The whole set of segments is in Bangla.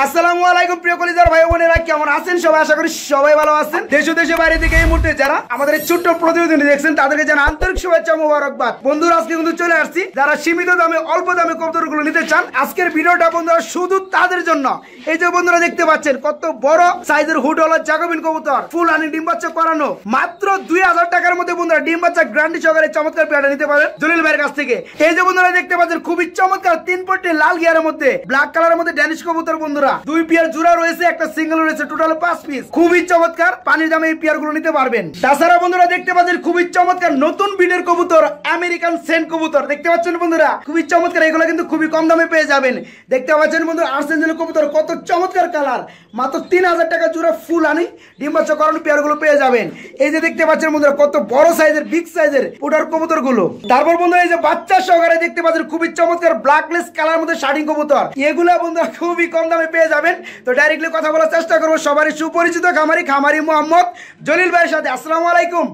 আসসালামু আলাইকুম প্রিয় কলিজার ভাই বোনেরা, কেমন আছেন সবাই? আশা করি সবাই ভালো আছেন। দেশ ও দেশের বাইরে থেকে এই মুহূর্তে যারা আমাদের এই ছোট্ট প্রতিবেদন দেখছেন তাদেরকে জানাই আন্তরিক শুভেচ্ছা ও মোবারকবাদ। বন্ধুরা, আজকে কিন্তু চলে আসছি যারা সীমিত দামে অল্প দামে কবুতরগুলো নিতে চান। আজকের ভিডিওটা বন্ধুরা শুধু তাদের জন্য। এই যে বন্ধুরা দেখতে পাচ্ছেন কত বড় সাইজের হুডওয়ালা জাকোবিন কবুতর, ফুল রানি ডিম বাচ্চা করানো, মাত্র 2000 টাকার মধ্যে বন্ধুরা ডিম বাচ্চা গ্যারান্টি সহকারে চমৎকার পেয়ারটা নিতে পারেন জলিল ভাইয়ের কাছ থেকে। এই যে বন্ধুরা দেখতে পাচ্ছেন খুবই চমৎকার 3 পট্টি লাল গিয়ারের মধ্যে ব্ল্যাক কালারের মধ্যে ড্যানিশ কবুতর বন্ধুরা, 2 পেয়ার জোড়া রয়েছে, একটা সিঙ্গেল রয়েছে, টোটাল 5 পিস। খুবই চমৎকার, পানির দামে এই পেয়ারগুলো নিতে পারবেন। তাছাড়া বন্ধুরা দেখতে পাচ্ছেন খুবই চমৎকার নতুন ব্রিডের কবুতর, আমেরিকান সেন্ট কবুতর দেখতে পাচ্ছেন বন্ধুরা, খুবই চমৎকার। এগুলো কিন্তু খুবই কম দামে পেয়ে যাবেন। দেখতে পাচ্ছেন বন্ধুরা আর্সেঞ্জেল কবুতর, কত চমৎকার কালার, মাত্র 3000 টাকা জোড়া ফুল আনি ডিম বাচ্চা করানো পেয়ারগুলো পেয়ে যাবেন। এই যে দেখতে পাচ্ছেন বন্ধুরা কত বড় সাইজের বিগ সাইজের পুটার কবুতর গুলো। তারপর বন্ধুরা এই যে বাচ্চা সহকারে দেখতে পাচ্ছেন খুবই চমৎকার ব্ল্যাকলেস কালার মধ্যে শার্টিং কবুতর, এগুলা বন্ধুরা খুবই কম দামে পেয়ে যাবেন। তো ডাইরেক্টলি কথা বলার চেষ্টা করবো সবারই সুপরিচিত খামারি মোহাম্মদ জলিল ভাইয়ের সাথে। আসসালামু আলাইকুম।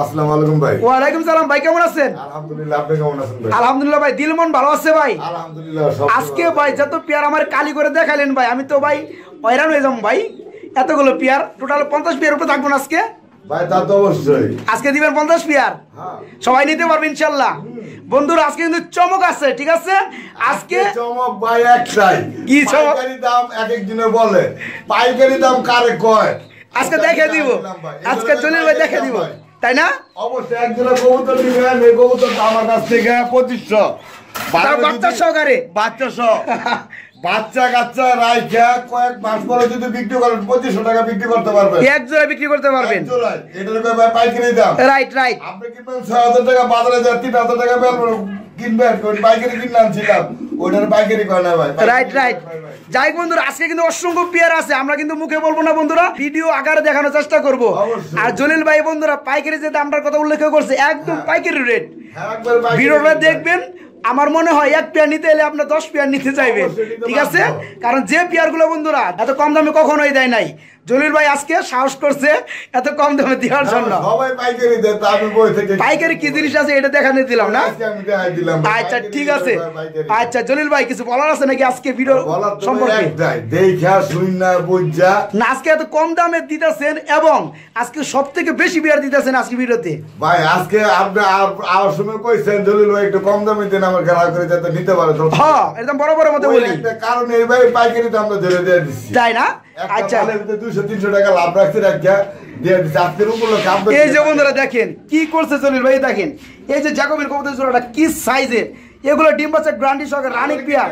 আসসালামু আলাইকুম ভাই। ওয়ালাইকুম সালাম ভাই, কেমন আছেন? আলহামদুলিল্লাহ, আপনি কেমন আছেন ভাই? আলহামদুলিল্লাহ ভাই, দিল মন ভালো আছে ভাই? আলহামদুলিল্লাহ। আজকে ভাই যত পেয়ার আমার কালি করে দেখালেন ভাই, আমি তো ভাই হয়রান হয়ে যাবো ভাই। এতগুলো পেয়ার, টোটাল 50 পেয়ার উপরে থাকবো আজকে। ভাই তা তো অবশ্যই আজকে দিবেন 50 পেয়ার, সবাই নিতে পারবে ইনশাল্লাহ। বন্ধুরা আজকে কিন্তু চমক আছে, ঠিক আছে? আজকে চমক ভাই একটাই। কি চমক? পাইকারি দাম এক একজনে বলে, পাইকারি দাম কারে কয় আজকে দেখে দিব, আজকে জলিল ভাই দেখে দিব, তাই না? অবশ্যই একজনে কবুতর নিবেন, এই কবুতর আমার কাছ থেকে 2500 বাচ্চা সহকারে, বাচ্চা সহ বাচ্চা কাচ্চা রাইখা কয়েক মাস পরে যদি বিক্রি করেন 2500 টাকা বিক্রি করতে পারবেন, এক জোড়া বিক্রি করতে পারবেন। এটার ভাই পাইকারি দাম। Right right. আপনি কিনবেন 6000 টাকা, বাজারে যা 3000 টাকা কিনবেন, পাইকারি কিনলাম ছিলাম, ওইটার পাইকারি কয় না ভাই। Right right. যাই বন্ধুরা আজকে কিন্তু অসংখ্য পেয়ার আছে, আমরা কিন্তু মুখে বলবো না বন্ধুরা, ভিডিও আকারে দেখানোর চেষ্টা করব। আর জলিল ভাই বন্ধুরা পাইকারি যে দামটার কথা উল্লেখ করছে একদম পাইকারি রেট, ভিডিওটা দেখবেন। আমার মনে হয় এক পেয়ার নিতে এলে আপনার 10 পেয়ার নিতে চাইবেন, ঠিক আছে? কারণ যে পেয়ার গুলো বন্ধুরা এত কম দামে কখনোই দেয় নাই। জলিল ভাই আজকে সাহস করছে এত কম দামে দেওয়ার জন্য। সবাই পাইকারি দেয়, তা আমি বই থেকে পাইকারি কি জিনিস আছে এটা দেখানো দিলাম না। আজকে আমি দেখাই দিলাম। আচ্ছা ঠিক আছে। আচ্ছা জলিল ভাই কিছু বলার আছে নাকি আজকে ভিডিও সম্পর্কে? দেখা শুননা বুঝা না, আজকে এত কম দামে দিতেছেন এবং আজকে সবথেকে বেশি বিয়ার দিতেছেন আজকে ভিডিওতে। ভাই আজকে আপনি আর সময় কইছেন জলিল ভাই একটু কম দামে দেন, আমার গ্রাহক করে যাতে নিতে পারে। হ্যাঁ একদম বড় বড় মধ্যে বলি, একটা কারণ এই ভাই পাইকারি দাম আমরা ধরে দিয়ে দিচ্ছি, তাই না? আচ্ছা 200-300 টাকা লাভ রাখতে রাখিয়া দিয়ে দিচ্ছি আজকের উপলক্ষে। এই যে বন্ধুরা দেখেন কি করছে জলিল ভাই, দেখেন এই যে জাকোবিন কবুতর জোড়াটা কি সাইজের, এগুলো ডিম বাচ্চা গ্যারান্টি সহকারে রানিং পেয়ার,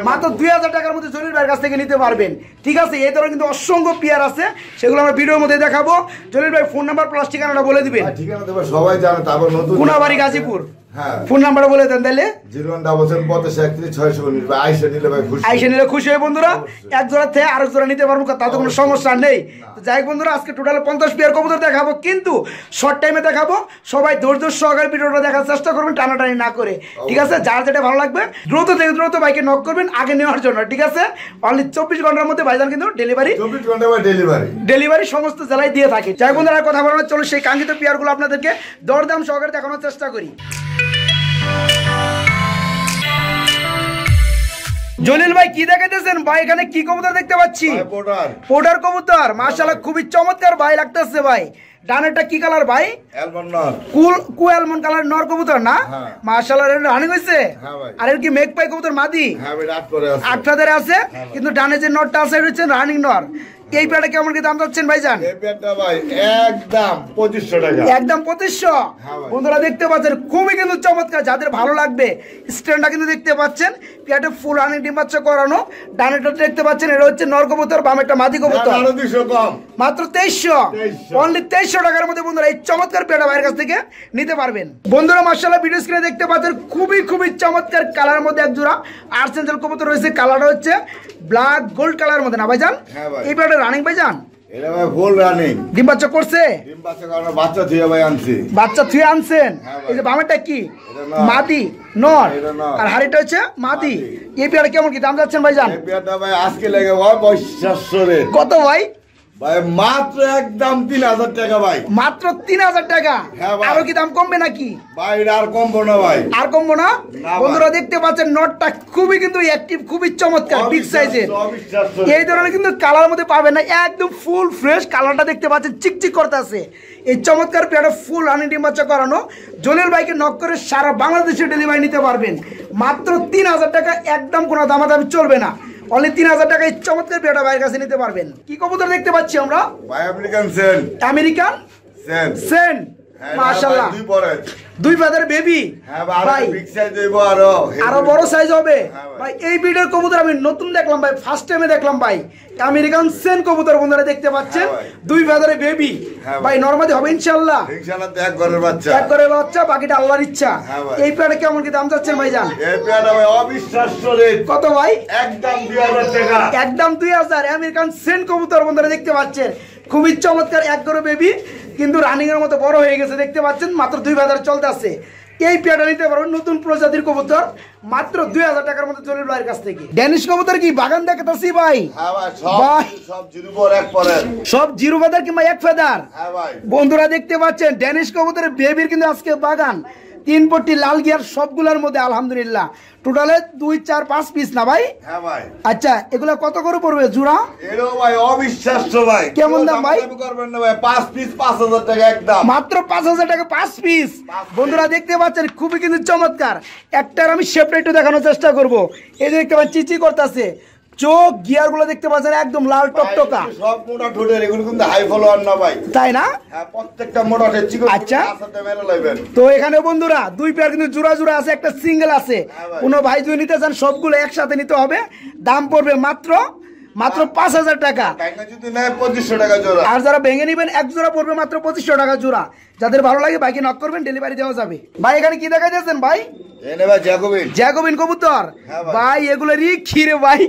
মাত্র 2000 টাকার মধ্যে জলিল ভাইয়ের কাছ থেকে নিতে পারবেন, ঠিক আছে? এই ধরনের কিন্তু অসংখ্য পেয়ার আছে, সেগুলো আমরা ভিডিওর মধ্যে দেখাবো। জলিল ভাই ফোন নাম্বার প্লাস ঠিকানাটা বলে দিবেন। ঠিকানা দেবো, সবাই জানে। তারপর নতুন কোনাবাড়ি গাজীপুর, হ্যাঁ ফোন নাম্বারটা বলে দেন তাহলে। 01785 ভাই আইসা নিলে ভাই খুশি, আইসা নিলে খুশি হয় বন্ধুরা। এক জোড়া থেকে আরেক জোড়া নিতে পারবো, তাতে কোনো সমস্যা নেই। যাই বন্ধুরা আজকে টোটাল 50 পেয়ার কবুতর দেখাবো, কিন্তু শর্ট টাইমে দেখাবো। সবাই ধৈর্য সহকারে ভিডিওটা দেখার চেষ্টা করবেন, টানাটানি না করে, ঠিক আছে? যার যেটা ভালো লাগবে দ্রুত থেকে দ্রুত বাইকে নক করবেন আগে নেওয়ার জন্য, ঠিক আছে? অনলি 24 ঘন্টার মধ্যে ভাইজান কিন্তু ডেলিভারি 24 ঘন্টা ডেলিভারি সমস্ত জেলায় দিয়ে থাকে। যাই বন্ধুরা কথা বলার চলো সেই কাঙ্ক্ষিত পেয়ারগুলো আপনাদেরকে দরদাম সহকারে দেখানোর চেষ্টা করি। জলিল ভাই কি দেখাইতেছেন ভাই? এখানে কি কবুতর দেখতে পাচ্ছি? পোডার কবুতর, মাশাআল্লাহ খুবই চমৎকার ভাই লাগতেছে ভাই। ডানেরটা কি কালার ভাই? অ্যালমন্ড নর, অ্যালমন্ড কালার নর কবুতর না? মাশাআল্লাহ রানিং হইছে। আর এর কি মেঘ পাই কবুতর মাদি? হ্যাঁ ভাই রাত করে আছে, 8 ধরে আছে, কিন্তু ডানে যে নরটা আছে এটা হচ্ছে রানিং নর। এই পেয়ারটা কেমন কি দাম যাচ্ছেন ভাইজান? এই পেয়ারটা ভাই একদম 2500 টাকা, একদম 2500। বন্ধুরা দেখতে পাচ্ছেন খুবই কিন্তু চমৎকার, যাদের ভালো লাগবে স্ট্যান্ডটা কিন্তু দেখতে পাচ্ছেন, পেয়ারটা ফুল রানিং ডিম বাচ্চা করানো। ডানেরটা দেখতে পাচ্ছেন এটা হচ্ছে নর কবুতর, বামেরটা মাদি কবুতর। আরো 200 কম, মাত্র 2300, অনলি 2300 টাকার মধ্যে বন্ধুরা এই চমৎকার পেয়ারটা ভাইয়ের কাছ থেকে নিতে পারবেন। বন্ধুরা মাশাআল্লাহ ভিডিও স্ক্রিনে দেখতে পাচ্ছেন খুবই চমৎকার কালারের মধ্যে এক জোড়া আর্সেঞ্জেল কবুতর রয়েছে। কালারটা হচ্ছে ব্ল্যাক গোল্ড কালারের মধ্যে না ভাইজান? এই পেয়ারটা রানিং ভাইজান? এটা ভাই ফুল রানিং, ডিম বাচ্চা করছে? ডিম বাচ্চা করানো বাচ্চা থুয়া ভাই আনছি, বাচ্চা থুয়ে আনছেন। এই যে বামেরটা কি মাদি নর, আর হাড়িটা হচ্ছে মাদি। এই পেয়ারটা কেমন কি দাম যাচ্ছেন ভাইজান? এই পেয়ারটা ভাই আজকে লাগে ভাই 2500 রে। কত ভাই? ভাই মাত্র একদম 3000 টাকা ভাই, মাত্র 3000 টাকা। হ্যাঁ ভাই। আরো কি দাম কমবে নাকি? ভাই এটা আর কমবো না ভাই, আর কমবো না? না ভাই। বন্ধুরা দেখতে পাচ্ছেন নটটা খুবই কিন্তু অ্যাক্টিভ, খুবই চমৎকার, বিগ সাইজের। অবিশ্বাস্য। এই ধরনের কিন্তু কালার মধ্যে পাবেন না, একদম ফুল ফ্রেশ কালারটা দেখতে পাচ্ছেন, চিকচিক করতেছে। এই চমৎকার পেয়ারটা ফুল রানিং ডিম বাচ্চা করানো। জলিল ভাইকে নক করে সারা বাংলাদেশে ডেলিভারি নিতে পারবেন মাত্র 3000 টাকা, একদম কোনো দামাদামি চলবে না। অনলি 3000 টাকা এই চমৎকার পেয়ারটা ভাইয়ের কাছে নিতে পারবেন। কি কবুতর দেখতে পাচ্ছি আমরা? ভাই আমেরিকান সেন, আমেরিকান সেন সেন, হ্যাঁ, মাশাআল্লাহ। দুই পরে দুই ফেদার বেবি। হ্যাঁ ভাই, ভাই বিগ সাইজ হইবো আরো, আরো বড় সাইজ হবে। হ্যাঁ ভাই। ভাই এই বিটের কবুতর আমি নতুন দেখলাম ভাই, ফার্স্ট টাইমে দেখলাম ভাই। আমেরিকান সেন কবুতর বন্ধুরা দেখতে পাচ্ছেন, হ্যাঁ ভাই। দুই ফেদারে বেবি। হ্যাঁ ভাই ভাই। নরমালি হবে ইনশাআল্লাহ। ইনশাআল্লাহ তো এক ঘরের বাচ্চা, এক করে বাচ্চা, বাকিটা আল্লাহর ইচ্ছা। হ্যাঁ ভাই। এই পেয়ারটা কেমন কি দাম চাচ্ছেন ভাইজান? এই পেয়ারটা ভাই অবিশ্বাস্য রেট, কত ভাই? একদম 2000 টাকা। একদম 2000। আমেরিকান সেন কবুতর বন্ধুরা দেখতে পাচ্ছেন, খুবই চমৎকার, এক করে বেবি, কিন্তু রানিং এর মতো বড় হয়ে গেছে দেখতে পাচ্ছেন। মাত্র 2000 চলতে আছে। এই পেয়ারটা নিতে পারবেন, নতুন প্রজাতির কবুতর, মাত্র 2000 টাকার মধ্যে জলিল ভাইয়ের কাছ থেকে। ড্যানিশ কবুতর কি বাগান দেখাতেছি ভাই? হ্যাঁ ভাই, ভাই। সব জিরো পর এক পরে, সব জিরো ফেদার কিংবা এক ফেদার। হ্যাঁ ভাই। বন্ধুরা দেখতে পাচ্ছেন ড্যানিশ কবুতরের বেবির কিন্তু আজকে বাগান, 3 পট্টি লাল গিয়ার সবগুলোর মধ্যে আলহামদুলিল্লাহ। টোটালে 2, 4, 5 পিস না ভাই? হ্যাঁ ভাই। আচ্ছা এগুলো কত করে পড়বে জোড়া? এরো ভাই অবিশ্বাস্য ভাই। কেমন দাম ভাই? দাম করবেন না ভাই, 5 পিস 5000 টাকা একদম। মাত্র 5000 টাকা 5 পিস। বন্ধুরা দেখতে পাচ্ছেন খুবই কিন্তু চমৎকার। একটার আমি শেপটা একটু দেখানোর চেষ্টা করব। এই যে দেখতে পাচ্ছেন চিচি করতেছে, চোখ গিয়ার গুলো দেখতে পাচ্ছেন একদম লাল টকটকা। সব মোটা ঠোঁটের, এগুলো কিন্তু হাই ফলোয়ার না ভাই। তাই না? হ্যাঁ, প্রত্যেকটা মোটা ঠোঁট চিকন। আচ্ছা। সাথে মেরে লাইবেন। তো এখানে বন্ধুরা দুই পেয়ার কিন্তু জোড়া জোড়া আছে, একটা সিঙ্গেল আছে। হ্যাঁ ভাই। কোনো ভাই যদি নিতে চান সবগুলো একসাথে নিতে হবে। দাম পড়বে মাত্র 5000 টাকা। টাকা যদি নেয় 2500 টাকা জোড়া। আর যারা ভেঙে নেবেন এক জোড়া পড়বে মাত্র 2500 টাকা জোড়া। যাদের ভালো লাগে বাইকে নক করবেন, ডেলিভারি দেওয়া যাবে। ভাই এখানে কি দেখা যাচ্ছেন ভাই? এনে ভাই জ্যাকোবিন। জ্যাকোবিন কবুতর। হ্যাঁ ভাই। ভাই এগুলোরই খিরে ভাই,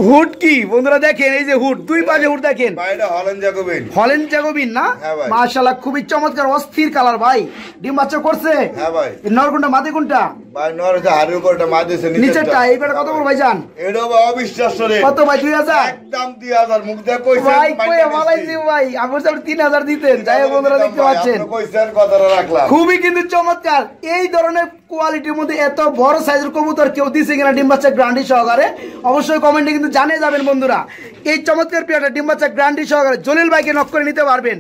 হুড কি বন্ধুরা দেখেন, এই যে হুড, দুই পাশে হুড দেখেন। ভাই এটা হল্যান্ড জ্যাকোবিন। হল্যান্ড জ্যাকোবিন না? হ্যাঁ ভাই। মাশাআল্লাহ খুবই চমৎকার, অস্থির কালার ভাই। ডিম বাচ্চা করছে? হ্যাঁ ভাই। নর কোনটা মাদি কোনটা? ভাই নরতে হাড়ির উপরটা মাঝেছে নিচেরটা। এইবার কত বড় ভাই জান? এটা ভাই অবিশ্বাস্য রে। কত ভাই? 2000। একদম 2000। মুখ দিয়ে কইছেন ভাই কই আমালাইছি ভাই, আপনি তো 3000 দিতেন। যাই হোক বন্ধুরা দেখতে পাচ্ছেন আপনি কইছেন কথাটা রাখলাম। খুবই কিন্তু চমৎকার। এই ধরনের কোয়ালিটির মধ্যে এত বড় সাইজের কবুতর কেউ দিছে কিনা ডিম বাচ্চা গ্যারান্টি সহকারে অবশ্যই কমেন্টে কিন্তু জানিয়ে যাবেন বন্ধুরা। এই চমৎকার পেয়ারটা ডিম বাচ্চা গ্যারান্টি সহকারে জলিল ভাইকে নক করে নিতে পারবেন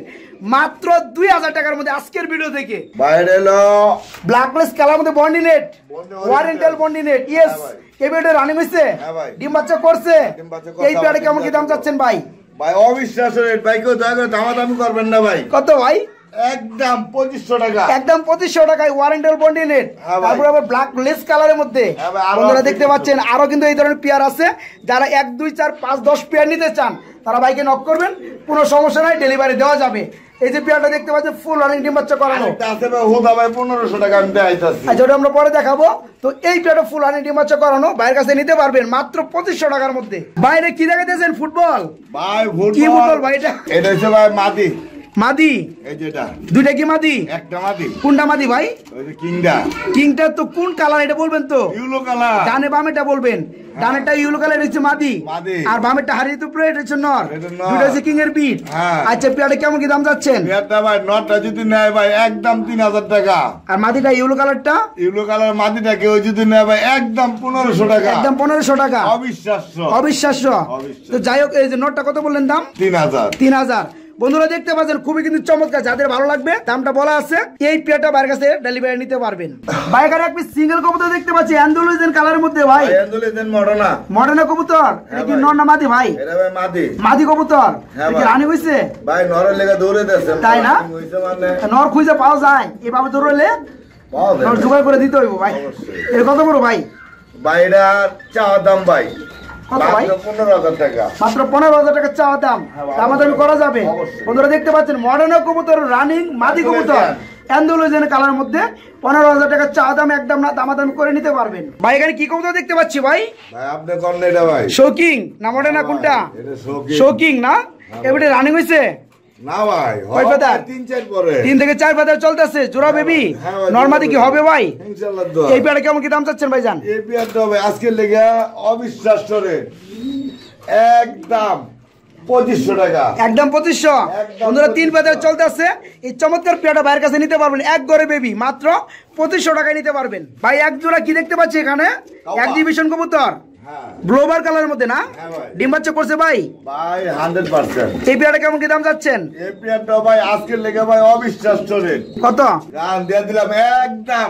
মাত্র 2000 টাকার মধ্যে আজকের ভিডিও থেকে। বাইরে এলো ব্ল্যাকলেস কালার মধ্যে বন্ডিনেট, ওয়ারেন্টাল বন্ডিনেট। ইয়েস, এই পেয়ারটা রানিং হইছে, হ্যাঁ ভাই। ডিম বাচ্চা করছে। ডিম বাচ্চা করছে। এই পেয়ারটা কেমন কি দাম চাচ্ছেন ভাই? ভাই অবিশ্বাস্য রেট ভাই, কেউ দয়া করে দামাদামি করবেন না ভাই। কত ভাই? একদম 2500 টাকা। একদম 2500 টাকায় ওয়ারেন্টাল বন্ডিনেট। হ্যাঁ ভাই। তারপর আবার ব্ল্যাক লেস কালারের মধ্যে। হ্যাঁ ভাই, আরো বন্ধুরা আছে দেখতে কিন্তু। পাচ্ছেন আরো কিন্তু এই ধরনের পেয়ার আছে। যারা 1, 2, 4, 5, 10 পেয়ার নিতে চান তারা বাইকে নক করবেন, কোনো সমস্যা নাই, ডেলিভারি দেওয়া যাবে। এই যে পেয়ারটা দেখতে পাচ্ছেন ফুল রানিং ডিম বাচ্চা করানো। আরেকটা আছে ভাই হুদা ভাই 1500 টাকা আমি দেখাইতাছি। আচ্ছা ওটা আমরা পরে দেখাবো। তো এই পেয়ারটা ফুল রানিং ডিম বাচ্চা করানো বাইরের কাছে নিতে পারবেন মাত্র 2500 টাকার মধ্যে। বাইরে কি দেখাইতেছেন? ফুটবল? ভাই কি ফুটবল ভাই এটা? এটা হচ্ছে ভাই মাদি। মাদি? এই যেটা দুইটা কি মাদি? একটা মাদি। কোনটা মাদি ভাই? ওই যে কিংডা। কিংটা তো কোন কালার এটা বলবেন তো? Yellow colour. ডানে বামেটা বলবেন। ডানেরটা ইউলো কালার হচ্ছে মাদি, মাদি। আর বামেরটা হারিয়ে তো এটা হচ্ছে নর। এটা নর। দুটো হচ্ছে কিং এর বিট। হ্যাঁ। আচ্ছা পেয়ারটা কেমন কি দাম যাচ্ছেন? পেয়ারটা ভাই নটটা যদি নেয় ভাই একদম 3000 টাকা। আর মাদিটা ইউলো কালারটা? ইউলো কালার মাদিটা কেউ যদি নেয় ভাই একদম 1500 টাকা। একদম 1500 টাকা। অবিশ্বাস্য। অবিশ্বাস্য। তো যাই হোক এই যে নোটটা কত বললেন দাম? 3000। 3000। বন্ধুরা দেখতে পাচ্ছেন খুবই কিন্তু চমৎকার, যাদের ভালো লাগবে দামটা বলা আছে। এই পেয়ারটা বাইরের কাছে ডেলিভারি নিতে পারবেন। বাইকারে এক পিস সিঙ্গেল কবুতর দেখতে পাচ্ছি অ্যান্ডালুজিয়ান কালারের মধ্যে ভাই। Andalusian Moderna. মডার্না কবুতর। এটা কি নর না মাদি ভাই? এটা ভাই মাদি। মাদি কবুতর। হ্যাঁ এটা কি ভাই। রানী হইছে? ভাই নরের লেগে দৌড়ে দেছে। তাই না? হইছে মানে নর খুঁজে পাওয়া যায়, এভাবে ধরলে পাওয়া যায় নর না। জোগাড় করে দিতে হইব ভাই। অবশ্যই। এর কত বড় ভাই? ভাই এটার চাওয়া দাম ভাই কত ভাই? মাত্র 15000 টাকা। মাত্র 15000 টাকা চাওয়া দাম। হ্যাঁ ভাই, দামাদামি করা যাবে। অবশ্যই। বন্ধুরা দেখতে পাচ্ছেন মডার্না কবুতর রানিং মাদি কবুতর অ্যান্ডালুজিয়ান কালারের মধ্যে 15000 টাকা চাওয়া দাম, একদম না দামাদামি করে নিতে পারবেন। ভাই এখানে কি কবুতর দেখতে পাচ্ছি ভাই? ভাই আপনি কোন এটা ভাই? শোকিং না মডার্না কোনটা? এটা শোকিং। শোকিং না? এবারে রানিং হইছে? না ভাই কয় ফেদার? 3-4 পরে 3 থেকে 4 ফেদার চলতেছে। জোড়া বেবি হ্যাঁ ভাই, নরমাদি কি হবে ভাই? ইনশাআল্লাহ দোয়া। এই পেয়ারটা কেমন কি দাম চাচ্ছেন ভাইজান? এই পেয়ারটা ভাই আজকের লেগে অবিশ্বাস্য রে একদম 2500 টাকা। একদম 2500। বন্ধুরা 3 বাজার চলতেছে। এই চমৎকার পেয়ারটা ভাইয়ের কাছে নিতে পারবেন এক গড়ে বেবি মাত্র 2500 টাকায় নিতে পারবেন। ভাই এক জোড়া কি দেখতে পাচ্ছি এখানে? এক্সিবিশন কবুতর ব্লোবার কালারের মধ্যে না? ডিম বাচ্চা করছে ভাই? ভাই 100%। এই পেয়ারটা কেমন কি দাম যাচ্ছেন? এই পেয়ারটা ভাই আজকের লেগে ভাই অবিশ্বাস্য রেট। কত? গান দিয়ে দিলাম একদম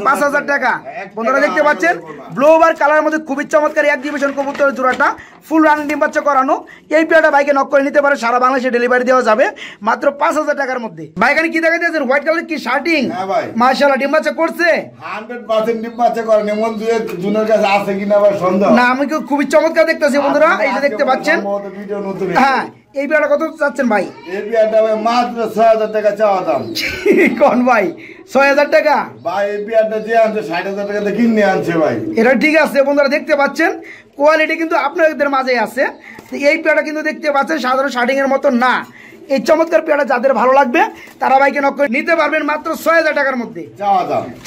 5000 টাকা। বন্ধুরা দেখতে পাচ্ছেন ব্লোবার কালারের মধ্যে খুবই চমৎকার এক্সিবিশন কবুতরের জোড়াটা ফুল রানিং ডিম বাচ্চা করানো। এই পেয়ারটা ভাইকে নক করে নিতে পারে, সারা বাংলাদেশে ডেলিভারি দেওয়া যাবে মাত্র 5000 টাকার মধ্যে। ভাই এখানে কি দেখা যাচ্ছে? হোয়াইট কালার কি শার্টিং? মাশাআল্লাহ ডিম বাচ্চা করছে 100% ডিম বাচ্চা করে। এমন দুই জনের কাছে আছে কিনা ভাই সন্দেহ। না আমি খুবই চমৎকার দেখতেছি বন্ধুরা, এই যে দেখতে পাচ্ছেন। হ্যাঁ এই পেয়ারটা কত চাচ্ছেন ভাই? এই পেয়ারটা ভাই মাত্র 6000 টাকা চাওয়া দাম। কোন ভাই 6000 টাকা? ভাই এই পেয়ারটা যে আনছে 60000 টাকা দিয়ে কিনে আনছে ভাই। এটা ঠিক আছে বন্ধুরা দেখতে পাচ্ছেন কোয়ালিটি কিন্তু আপনাদের মাঝে আছে। এই পেয়ারটা কিন্তু দেখতে পাচ্ছেন সাধারণ শার্টিং এর মতো না। এই চমৎকার পেয়ারটা যাদের ভালো লাগবে তারা ভাইকে নক করে নিতে পারবেন মাত্র 6000 টাকার মধ্যে।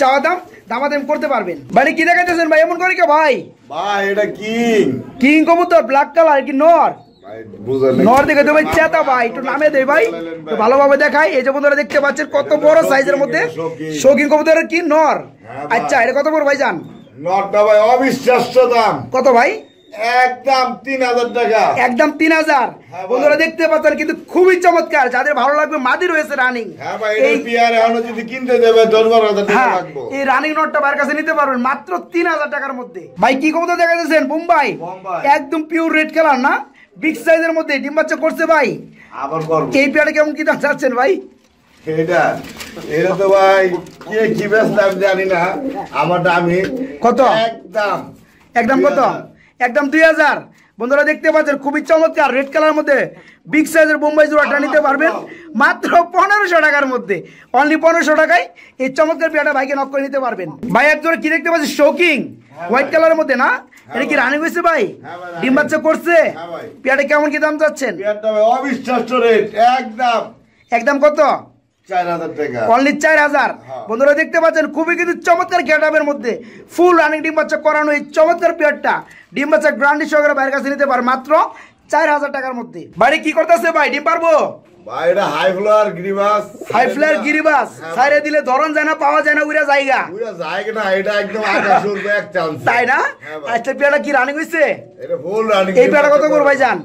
চাওয়া দাম দামাদাম করতে পারবেন। বাড়ি কি দেখাচ্ছেন ভাই এমন করে কি ভাই? ভাই এটা কিং কবুতর ব্ল্যাক কালার কি নর? নর দেখে তো ভাই চেতা ভাই একটু নামে দেয় ভাই ভালোভাবে দেখাই। এই যে বন্ধুরা দেখতে পাচ্ছেন কত বড় সাইজের মধ্যে শৌখিন কবুতরের কি নর। আচ্ছা এটা কত বড় ভাই জান? নরটা ভাই অবিশ্বাস্য দাম। কত ভাই? একদম 3000 টাকা। একদম 3000। বন্ধুরা দেখতে পাচ্ছেন কিন্তু খুবই চমৎকার, যাদের ভালো লাগবে মাদি রয়েছে রানিং। হ্যাঁ ভাই এই পিয়ার এখনো যদি কিনতে দেবে 10-12,000 টাকা লাগবে। এই রানিং নটটা ভাইয়ের কাছে নিতে পারবেন মাত্র 3000 টাকার মধ্যে। ভাই কি কবুতর দেখা যাচ্ছেন? বোম্বাই একদম পিওর রেড কালার না, বিগ সাইজের মধ্যে ডিম বাচ্চা করছে ভাই। আবার করব এই পেয়ারটা কেমন কি দাম চাচ্ছেন ভাই? এটা তো ভাই কে কি বেচলাম জানি না, আমারটা আমি কত? একদম কত? একদম 2000। বন্ধুরা দেখতে পাচ্ছেন খুবই চমৎকার রেড কালার মধ্যে বিগ সাইজের বোম্বাই জোড়াটা নিতে পারবেন মাত্র 1500 টাকার মধ্যে। অনলি 1500 টাকায় এই চমৎকার পেয়ারটা ভাইকে নক করে নিতে পারবেন। ভাই এক জোড়া কি দেখতে পাচ্ছেন? শৌকিং হোয়াইট কালারের মধ্যে না? এটা কি রানিং হয়েছে ভাই? ডিম বাচ্চা করছে? পেয়ারটা কেমন কি দাম চাচ্ছেন? পেয়ারটা ভাই অবিশ্বাস্য রেট। একদম কত? 4000 টাকা। অনলি 4000। বন্ধুরা দেখতে পাচ্ছেন খুবই কিন্তু চমৎকার গেটআপের মধ্যে ফুল রানিং ডিম বাচ্চা করানো এই চমৎকার পেয়ারটা ডিম বাচ্চা গ্রান্ডি সহকারে বাইরের কাছে নিতে পারে মাত্র 4000 টাকার মধ্যে। বাড়ি কি করতেছে ভাই? ডিম পারবো ভাই? এটা হাই ফ্লায়ার গিরিবাস ছাইরে দিলে ধরন যায় না, পাওয়া যায় না, উড়া জায়গা না। এটা একদম আকাশ উড়বে এক চান্স, তাই না? আচ্ছা পেয়ারটা কি রানিং হইছে? এটা ফুল রানিং। এই পেয়ারটা কত করে ভাই জান?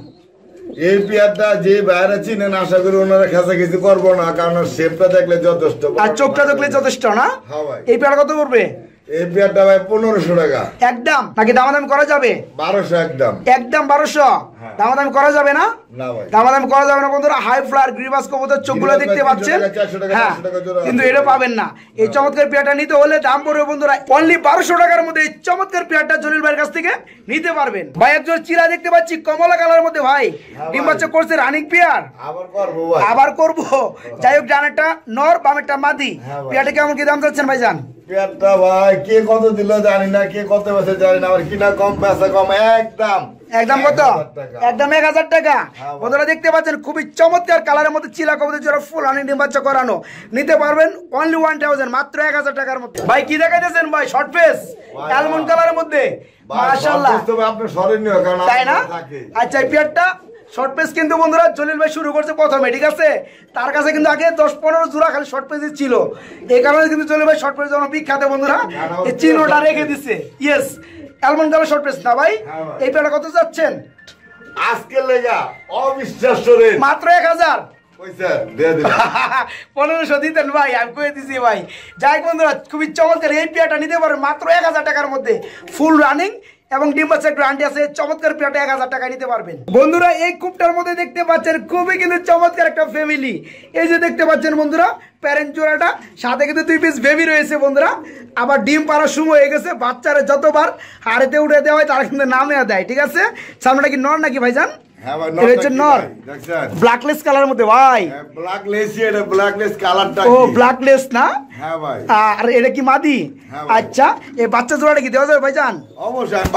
এই পেয়ারটা যে বাইরে চিনেন আশা করি ওনারা কাছে কিছু করবো না, কারণ শেপটা দেখলে যথেষ্ট আর চোখটা দেখলে যথেষ্ট না। এই পেয়ারটা কত করবে? এই পেয়ারটা ভাই 1500 টাকা। একদম নাকি দামাদামি করা যাবে? 1200। একদম 1200। দামাদামি করা যাবে না? দামাদামি করা যাবে না বন্ধুরা। হাই ফ্লায়ার গ্রিবাস কবুতর চোখগুলো দেখতে পাচ্ছেন, হ্যাঁ কিন্তু এটা পাবেন না। এই চমৎকার পেয়ারটা নিতে হলে দাম পড়বে বন্ধুরা অনলি 1200 টাকার মধ্যে। এই চমৎকার পেয়ারটা জলিল ভাইয়ের কাছ থেকে নিতে পারবেন। ভাই একজন চিরা দেখতে পাচ্ছি কমলা কালারের মধ্যে ভাই ডিম বাচ্চা করছে রানিং পেয়ার। আবার করবো যাই হোক, ডানেরটা নর বামেরটা মাদি। পেয়ারটা কেমন কি দাম চাচ্ছেন ভাই জান? পেয়ারটা ভাই কে কত দিল জানি না, কে কত বেচে জানি না, আমার কিনা কম বেচা কম। একদম কত? একদম 1000 টাকা। বন্ধুরা দেখতে পাচ্ছেন খুবই চমৎকার কালারের মধ্যে চিলা কবুতর যারা ফুল রানিং ডিম বাচ্চা করানো নিতে পারবেন অনলি 1000 মাত্র 1000 টাকার মধ্যে। ভাই কি দেখাইতেছেন ভাই? শর্ট ফেস অ্যালমন্ড কালারের মধ্যে মাশাআল্লাহ, তাই না? আচ্ছা এই পেয়ারটা শর্ট পেজ কিন্তু বন্ধুরা জলিল ভাই শুরু করছে প্রথমে, ঠিক আছে? তার কাছে কিন্তু আগে 10-15 জোড়া খালি শর্ট পেজে ছিল, এই কারণে কিন্তু জলিল ভাই শর্ট পেজ যেন বিখ্যাত বন্ধুরা এই চিহ্নটা রেখে দিচ্ছে। Yes almond colour short page না ভাই? এই পেয়ারটা কত যাচ্ছেন আজকে? লেগা অবিশ্বাস্য রেট মাত্র 1000। 1500 দিতেন ভাই, আমি কয়ে দিছি ভাই। যাই বন্ধুরা খুবই চমৎকার এই পেয়ারটা নিতে পারেন মাত্র 1000 টাকার মধ্যে। ফুল রানিং এবং ডিম বাচ্চার গ্যারান্টি আছে। চমৎকার পেয়ারটা 1000 টাকা নিতে পারবেন। বন্ধুরা এই কূপটার মধ্যে দেখতে পাচ্ছেন খুবই কিন্তু চমৎকার একটা ফ্যামিলি। এই যে দেখতে পাচ্ছেন বন্ধুরা প্যারেন্ট জোড়াটা, সাথে কিন্তু 2 পিস বেবি রয়েছে বন্ধুরা। আবার ডিম পাড়ার সময় হয়ে গেছে, বাচ্চারা যতবার হাড়েতে উঠে দেওয়া হয় তারা কিন্তু নামে দেয়, ঠিক আছে? সামনেটা কি নর নাকি ভাইজান? ব্ল্যাকলেস কালার মধ্যে ভাই, ব্ল্যাকলেস কালারটা ও ব্ল্যাকলেস না? আর এটা কি মাদি? আচ্ছা এই বাচ্চা জোড়াটা কি দেওয়া যাবে ভাইজান?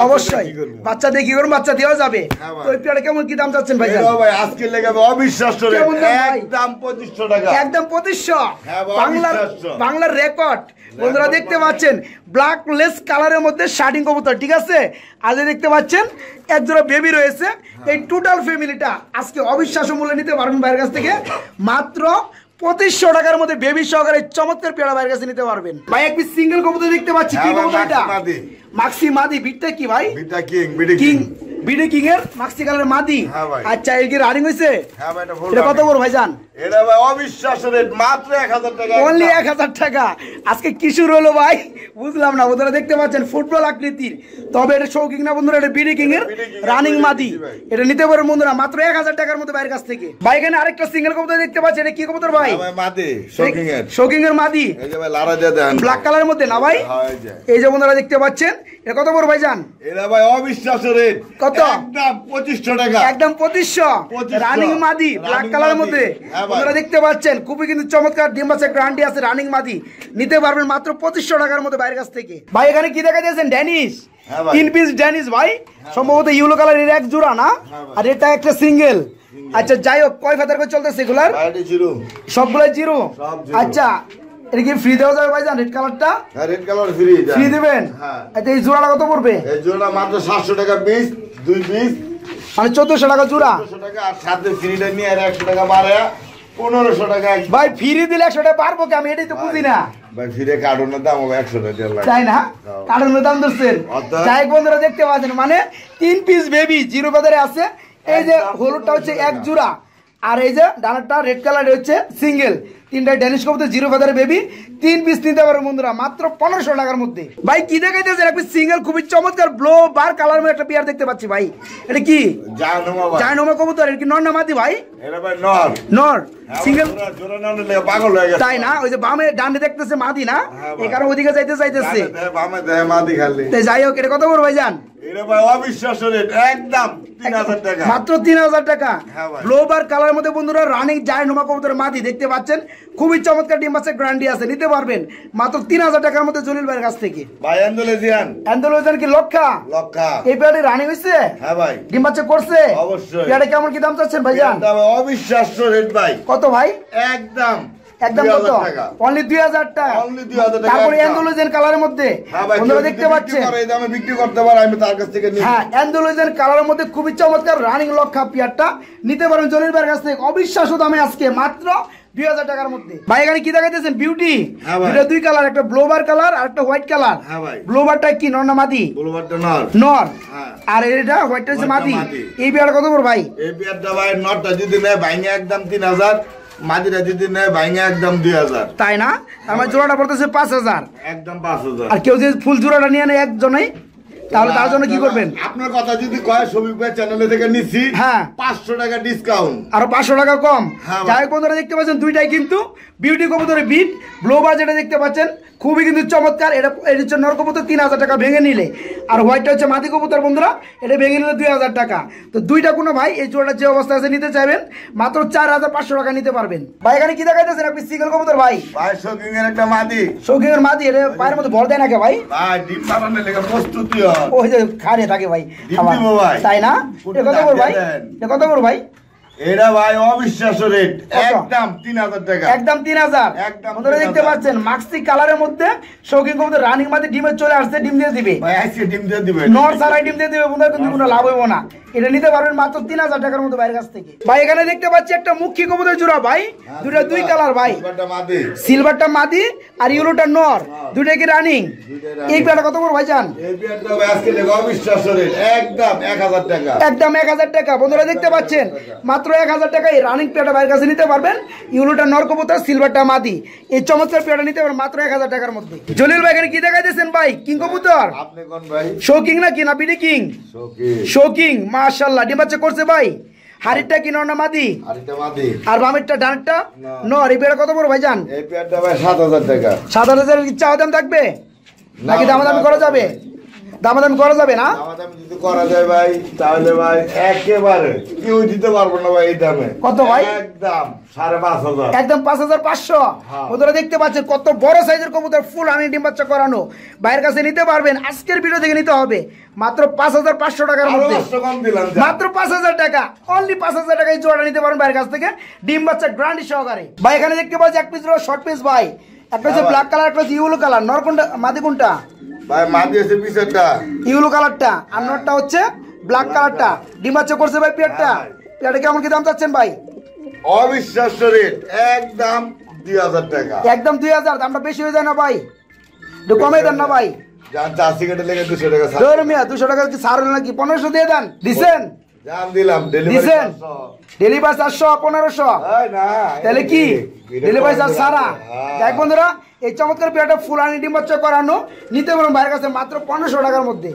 অবশ্যই বাচ্চা দিয়ে কি করুন, বাচ্চা দেওয়া যাবে। তো এই পেয়ারটা কেমন কি দাম চাচ্ছেন ভাইজান? আজকে লেগাবে অবিশ্বাস্য রেট, একদম 2500 টাকা। একদম 2500। বাংলার রেকর্ড। বন্ধুরা দেখতে পাচ্ছেন ব্ল্যাকলেস কালারের মধ্যে শার্টিং কবুতর, ঠিক আছে? আজ দেখতে পাচ্ছেন এক জোড়া বেবি রয়েছে। এই টোটাল ফ্যামিলিটা আজকে অবিশ্বাস্য মূল্যে নিতে পারবেন ভাইয়ের কাছ থেকে মাত্র 2500 টাকার মধ্যে বেবি সহকারে চমৎকার পেয়ারা ভাইয়ের কাছে নিতে পারবেন। ভাই এক পিস সিঙ্গেল কবুতর দেখতে পাচ্ছি, কি কবুতর এটা? মাক্সি মাদি। বিটটা কি ভাই? বিটটা কিং, কিং, বিডি কিং এর মাক্সি কালারের মাদি। আচ্ছা, এই কি রানিং হইছে? হ্যাঁ ভাই, এটা কত বড় ভাইজান? এটা ভাই অবিশ্বাস্য রেট, মাত্র 1000 টাকা, অনলি 1000 টাকা। আজকে কি শুরু হলো ভাই বুঝলাম না। বন্ধুরা দেখতে পাচ্ছেন ফুটবল আকৃতির, তবে এটা শৌকিং না বন্ধুরা, এটা বিডি কিং এর রানিং মাদি। এটা নিতে পারবেন বন্ধুরা মাত্র 1000 টাকার মধ্যে ভাইয়ের কাছ থেকে। ভাই এখানে আরেকটা সিঙ্গেল কবুতর দেখতে পাচ্ছেন, এটা কি কবুতর ভাই? ভাই মাদি, শৌকিং এর। শৌকিং এর মাদি। এই যে ভাই লারা দিয়ে দেন, ব্ল্যাক কালারের মধ্যে না ভাই? এই যে বন্ধুরা দেখতে পাচ্ছেন, এটা কত বড় ভাইজান? এটা ভাই অবিশ্বাস্য রেট, কত? একদম 2500 টাকা, একদম 2500 রানিং মাদি ব্ল্যাক কালারের মধ্যে। আপনারা দেখতে পাচ্ছেন খুবই কিন্তু চমৎকার ডিম বাচ্চা গ্যারান্টি আছে, রানিং মাদি নিতে পারবেন মাত্র 2500 টাকার মধ্যে বাইরের কাছ থেকে। ভাই এখানে কি দেখা দিয়েছেন? ড্যানিশ, 3 পিস ড্যানিশ ভাই, সম্ভবত ইয়েলো কালারের এক জোড়া না, আর এটা একটা সিঙ্গেল। আচ্ছা যাই হোক, কয় ফেদার করে চলতেছে এগুলার? সবগুলো জিরো। আচ্ছা, এটা কি ফ্রি দেওয়া যাবে ভাইজান? রেড কালারটা? হ্যাঁ, রেড কালার ফ্রি। ফ্রি দিবেন? আচ্ছা, এই জোড়াটা কত পড়বে? এই জোড়া মাত্র 700 টাকা পিস, 2 পিস মানে 1400 টাকা জোড়া। 1400 টাকা, আর সাথে ফ্রিটা নিয়ে আর 100 টাকা বাড়ায়া 1500 টাকা। ভাই ফ্রি দিলে 100 টাকা পারবো কি? আমি এটাই তো বুঝি না ভাই। ফ্রিতে কার্টুনের দাম হবে 100 টাকা, তাই না? কার্টুনের দাম ধরছেন। যাই বন্ধুরা দেখতে পাচ্ছেন, মানে 3 পিস বেবি জিরো বাজারে আছে। এই যে হলুদটা হচ্ছে এক জোড়া, আর এই যে ডানারটা রেড কালার হচ্ছে সিঙ্গেল। তিনটা ড্যানিশ কবুতর জিরো ফেদারের বেবি, 3 পিস নিতে পারবেন বন্ধুরা মাত্র 1500 টাকার মধ্যে। ভাই কি দেখাইতেছেন? একটা সিঙ্গেল খুবই চমৎকার ব্লো বার কালার মধ্যে একটা পেয়ার দেখতে পাচ্ছি ভাই। এটা কি? জায়নোমা কবুতর। এটা কি নর না মাদি ভাই? এটা ভাই নর। নর সিঙ্গেল। জোড়া না নিলে পাগল হয়ে গেছে, তাই না? ওই যে বামে ডানে দেখতেছে মাদি না, এই কারণে ওইদিকে চাইতেছে। বামে দেয় মাদি খালি। যাই হোক, এটা কত বড় ভাইজান? এটা ভাই অবিশ্বাস্য রেট, একদম 3000 টাকা, মাত্র 3000 টাকা। ব্লোবার কালার মধ্যে বন্ধুরা রানিং জায়নোমা কবুতরের মাদি দেখতে পাচ্ছেন, খুবই চমৎকার ডিম বাচ্চা গ্যারান্টি আছে, নিতে পারবেন মাত্র 3000 টাকার মধ্যে জলিল ভাইয়ের কাছ থেকে। ভাই অ্যান্ডোলেজিয়ান কি লক্ষা? এই পেয়ারে রানিং হইছে? হ্যাঁ ভাই, ডিম বাচ্চা করছে অবশ্যই। পেয়ারে কেমন কি দাম চাচ্ছেন ভাইজান? অবিশ্বাস্য রেট ভাই। কত ভাই? একদম কত? অনলি 2000 টাকা। তারপরে অ্যান্ডোলেজিয়ান কালারের মধ্যে বন্ধুরা দেখতে পাচ্ছেন, এই দামে বিক্রি করতে পারে, আমি তার কাছ থেকে নিই। হ্যাঁ, অ্যান্ডোলেজিয়ান কালারের মধ্যে খুবই চমৎকার রানিং লক্ষা পেয়ারটা নিতে পারেন জলিল ভাইয়ের কাছ থেকে অবিশ্বাস্য দামে আজকে মাত্র 2000 টাকার মধ্যে। ভাই এখানে কি দেখাইতেছেন? বিউটি। এটা 2 কালার, একটা ব্লোবার কালার আর একটা হোয়াইট কালার। ব্লোবারটা কি নর না মাদি? ব্লোবারটা নর। নর। আর এটা হোয়াইটটা হচ্ছে মাদি। এই পেয়ারটা কত বড় ভাই? এই পেয়ারটা ভাই নরটা যদি নেয় ভাঙে একদম 3000, মাদিরা যদি নেয় ভাঙে একদম 2000। তাই না? আমার জোড়াটা পড়তেছে 5000, একদম 5000। আর কেউ যদি ফুল জোড়াটা নিয়ে নেয় একজনেই, তাহলে তার জন্য কি করবেন? আপনার কথা যদি কয় শফিক ভাই চ্যানেলে থেকে নিছি, হ্যাঁ 500 টাকা ডিসকাউন্ট, আর 500 টাকা কম। যাই হোক বন্ধুরা দেখতে পাচ্ছেন, দুইটাই কিন্তু বিউটি কবুতরের বিট। ব্লোবার যেটা দেখতে পাচ্ছেন খুবই কিন্তু চমৎকার। এটা এর হচ্ছে নর কবুতর 3000 টাকা ভেঙে নিলে, আর হোয়াইটটা হচ্ছে মাদি কবুতর বন্ধুরা, এটা ভেঙে নিলে 2000 টাকা। তো দুইটা কোনো ভাই এই জোড়াটা যে অবস্থা আছে নিতে চাইবেন মাত্র 4500 টাকা নিতে পারবেন। ভাই এখানে কি দেখাইতেছেন? আপনি সিঙ্গেল কবুতর ভাই? ভাই শৌকিং এর একটা মাদি। শৌকিং এর মাদি। এটা পায়ের মধ্যে ভর দেয় নাকি ভাই? ভাই ডিম পাড়ানোর লেগে প্রস্তুতি হয়, ওই যে খাড়ে থাকে ভাই, তাই না? এটা কত বড় ভাই? এটা কত বড় ভাই? এটা ভাই অবিশ্বাস্য রেট, একদম 3000 টাকা, একদম 3000। বন্ধুরা দেখতে পাচ্ছেন মাক্সি কালারের মধ্যে শৌকিং কবুতর রানিং মাদি ডিমে চলে আসছে, ডিম দিয়ে দিবে ভাই। আজকে ডিম দিয়ে দিবে, নর সারাই ডিম দিয়ে দিবে বন্ধুরা, কিন্তু কোনো লাভ হইব না। এটা নিতে পারবেন মাত্র 3000 টাকার মধ্যে বাইরের কাছ থেকে। ভাই এখানে দেখতে পাচ্ছি একটা মুখী কবুতর জোড়া ভাই, দুইটা 2 কালার ভাই, সিলভারটা মাদি আর ইয়েলোটা নর, দুইটা কি রানিং। এই পেয়ারটা কত বড় ভাইজান? এই পেয়ারটা ভাই আজকে লেগে অবিশ্বাস্য রেট, একদম 1000 টাকা, একদম 1000 টাকা। বন্ধুরা দেখতে পাচ্ছেন মাত্র 1000 টাকায় রানিং পেয়ারটা বাইরের কাছে নিতে পারবেন। ইয়েলোটা নর কবুতর, সিলভারটা মাদি, এই চমৎকার পেয়ারটা নিতে পারবেন মাত্র 1000 টাকার মধ্যে। জলিল ভাই এখানে কি দেখাইতেছেন ভাই? কিং কবুতর? আপনি কোন ভাই? শৌকিং না কি না বিডি কিং? শৌকিং। মাশাআল্লাহ ডিম বাচ্চা করছে ভাই। হাড়িটা কি নর না মাদি? হাড়িটা মাদি। আর বামেরটা ডানটা নর। এই পেয়ারটা কত বড় ভাইজান? এই পেয়ারটা ভাই 7000 টাকা। 7000 কি চাওয়া দাম থাকবে নাকি দামাদামি করা যাবে? দামাদামি করা যাবে না? দামাদামি যদি করা যায় ভাই তাহলে ভাই একেবারে কেউ দিতে পারবো না ভাই এই দামে। কত ভাই? একদম 5500। একদম 5500। বন্ধুরা দেখতে পাচ্ছেন কত বড় সাইজের কবুতর, ফুল রানিং ডিম বাচ্চা করানো, বাইরের কাছে নিতে পারবেন। আজকের ভিডিও থেকে নিতে হবে মাত্র 5500 টাকার মধ্যে, মাত্র 5000 টাকা, অনলি 5000 টাকায় জোড়া নিতে পারবেন বাইরের কাছ থেকে ডিম বাচ্চা গ্যারান্টি সহকারে। ভাই এখানে দেখতে পাচ্ছি এক পিস শর্ট পিস ভাই, একটা হচ্ছে ব্ল্যাক কালার, একটা হচ্ছে ইয়েলো কালার। নর কোনটা মাদি কোনটা? ভাই মাদি আছে পিছনটা ইয়েলো কালারটা, আর নরটা হচ্ছে ব্ল্যাক কালারটা ডিম বাচ্চা করছে ভাই পেয়ারটা। পেয়ারটা কেমন কি দাম চাচ্ছেন ভাই? অবিশ্বাস্য রেট, একদম 2000 টাকা। একদম 2000, দামটা বেশি হয়ে যায় না ভাই? একটু কমে দেন না ভাই। যান 4 সিগারেট লেগে 200 টাকা ছাড়। ধর মিয়া 200 টাকা কি ছাড় হলো নাকি? 1500 দিয়ে দেন। দিছেন? জান দিলাম, ডেলিভারি দিছেন? 500। ডেলিভারি 400 1500। এই না, তাহলে কি ভিডিও ডেলিভারি কল চার্জ করে সারা? হ্যাঁ। দেখ বন্ধুরা, এই চমৎকার পেয়ারটা ফুল আনি ডিম বাচ্চা করানো নিতে পারেন ভাইয়ের কাছে মাত্র 1500 টাকার মধ্যে।